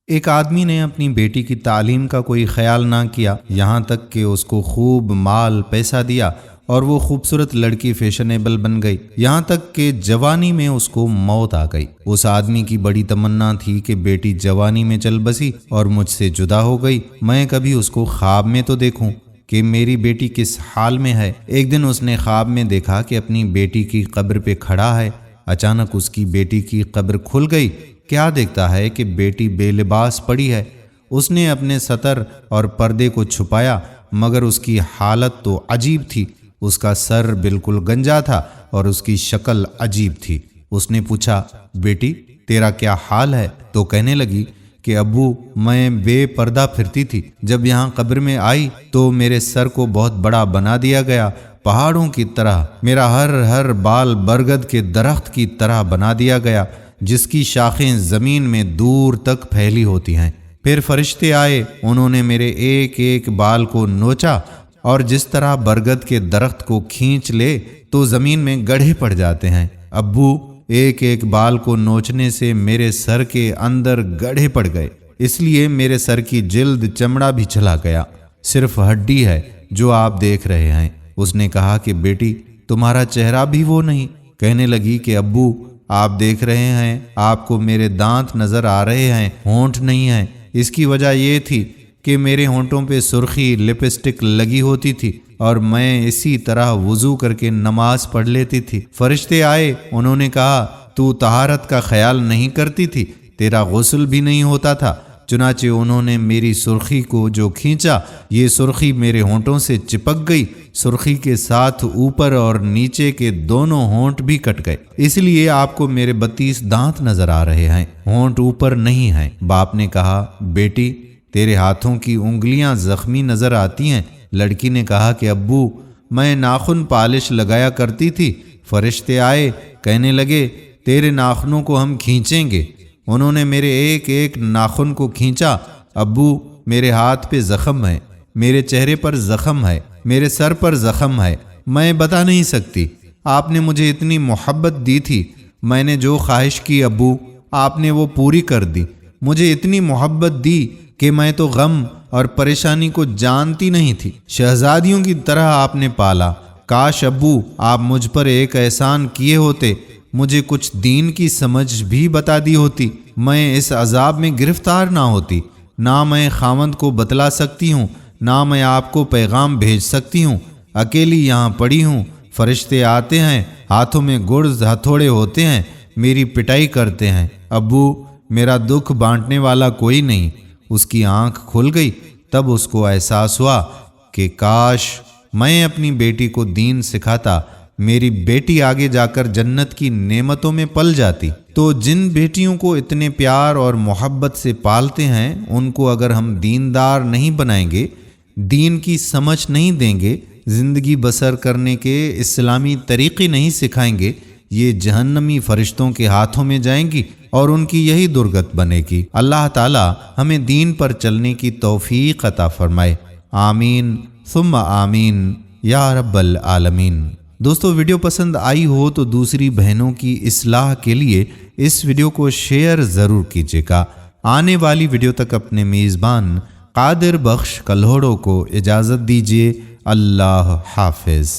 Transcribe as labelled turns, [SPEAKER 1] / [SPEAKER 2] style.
[SPEAKER 1] ایک آدمی نے اپنی بیٹی کی تعلیم کا کوئی خیال نہ کیا، یہاں تک کہ اس کو خوب مال پیسہ دیا اور وہ خوبصورت لڑکی فیشنیبل بن گئی، یہاں تک کہ جوانی میں اس کو موت آ گئی۔ اس آدمی کی بڑی تمنا تھی کہ بیٹی جوانی میں چل بسی اور مجھ سے جدا ہو گئی، میں کبھی اس کو خواب میں تو دیکھوں کہ میری بیٹی کس حال میں ہے۔ ایک دن اس نے خواب میں دیکھا کہ اپنی بیٹی کی قبر پہ کھڑا ہے۔ اچانک اس کی بیٹی کی قبر کھل گئی۔ کیا دیکھتا ہے کہ بیٹی بے لباس پڑی ہے۔ اس نے اپنے ستر اور پردے کو چھپایا، مگر اس کی حالت تو عجیب تھی۔ اس کا سر بالکل گنجا تھا اور اس کی شکل عجیب تھی۔ اس نے پوچھا، بیٹی تیرا کیا حال ہے؟ تو کہنے لگی کہ ابو میں بے پردہ پھرتی تھی، جب یہاں قبر میں آئی تو میرے سر کو بہت بڑا بنا دیا گیا، پہاڑوں کی طرح۔ میرا ہر بال برگد کے درخت کی طرح بنا دیا گیا، جس کی شاخیں زمین میں دور تک پھیلی ہوتی ہیں۔ پھر فرشتے آئے، انہوں نے میرے ایک ایک بال کو نوچا، اور جس طرح برگد کے درخت کو کھینچ لے تو زمین میں گڑھے پڑ جاتے ہیں، ابو ایک ایک بال کو نوچنے سے میرے سر کے اندر گڑھے پڑ گئے، اس لیے میرے سر کی جلد چمڑا بھی چلا گیا، صرف ہڈی ہے جو آپ دیکھ رہے ہیں۔ اس نے کہا کہ بیٹی تمہارا چہرہ بھی وہ نہیں۔ کہنے لگی کہ ابو آپ دیکھ رہے ہیں، آپ کو میرے دانت نظر آ رہے ہیں، ہونٹ نہیں ہیں۔ اس کی وجہ یہ تھی کہ میرے ہونٹوں پہ سرخی لپسٹک لگی ہوتی تھی اور میں اسی طرح وضو کر کے نماز پڑھ لیتی تھی۔ فرشتے آئے، انہوں نے کہا تو طہارت کا خیال نہیں کرتی تھی، تیرا غسل بھی نہیں ہوتا تھا۔ چنانچہ انہوں نے میری سرخی کو جو کھینچا، یہ سرخی میرے ہونٹوں سے چپک گئی، سرخی کے ساتھ اوپر اور نیچے کے دونوں ہونٹ بھی کٹ گئے، اس لیے آپ کو میرے 32 دانت نظر آ رہے ہیں، ہونٹ اوپر نہیں ہیں۔ باپ نے کہا بیٹی تیرے ہاتھوں کی انگلیاں زخمی نظر آتی ہیں۔ لڑکی نے کہا کہ ابو میں ناخن پالش لگایا کرتی تھی۔ فرشتے آئے، کہنے لگے تیرے ناخنوں کو ہم کھینچیں گے۔ انہوں نے میرے ایک ایک ناخن کو کھینچا۔ ابو میرے ہاتھ پہ زخم ہے، میرے چہرے پر زخم ہے، میرے سر پر زخم ہے، میں بتا نہیں سکتی۔ آپ نے مجھے اتنی محبت دی تھی، میں نے جو خواہش کی ابو آپ نے وہ پوری کر دی۔ مجھے اتنی محبت دی کہ میں تو غم اور پریشانی کو جانتی نہیں تھی، شہزادیوں کی طرح آپ نے پالا۔ کاش ابو آپ مجھ پر ایک احسان کیے ہوتے، مجھے کچھ دین کی سمجھ بھی بتا دی ہوتی، میں اس عذاب میں گرفتار نہ ہوتی۔ نہ میں خاوند کو بتلا سکتی ہوں، نہ میں آپ کو پیغام بھیج سکتی ہوں، اکیلی یہاں پڑی ہوں۔ فرشتے آتے ہیں، ہاتھوں میں گرز ہتھوڑے ہوتے ہیں، میری پٹائی کرتے ہیں۔ ابو میرا دکھ بانٹنے والا کوئی نہیں۔ اس کی آنکھ کھل گئی، تب اس کو احساس ہوا کہ کاش میں اپنی بیٹی کو دین سکھاتا، میری بیٹی آگے جا کر جنت کی نعمتوں میں پل جاتی۔ تو جن بیٹیوں کو اتنے پیار اور محبت سے پالتے ہیں، ان کو اگر ہم دیندار نہیں بنائیں گے، دین کی سمجھ نہیں دیں گے، زندگی بسر کرنے کے اسلامی طریقے نہیں سکھائیں گے، یہ جہنمی فرشتوں کے ہاتھوں میں جائیں گی اور ان کی یہی درگت بنے گی۔ اللہ تعالی ہمیں دین پر چلنے کی توفیق عطا فرمائے، آمین ثم آمین یا رب العالمین۔ دوستو ویڈیو پسند آئی ہو تو دوسری بہنوں کی اصلاح کے لیے اس ویڈیو کو شیئر ضرور کیجیے گا۔ آنے والی ویڈیو تک اپنے میزبان قادر بخش کلہوڑو کو اجازت دیجیے۔ اللہ حافظ۔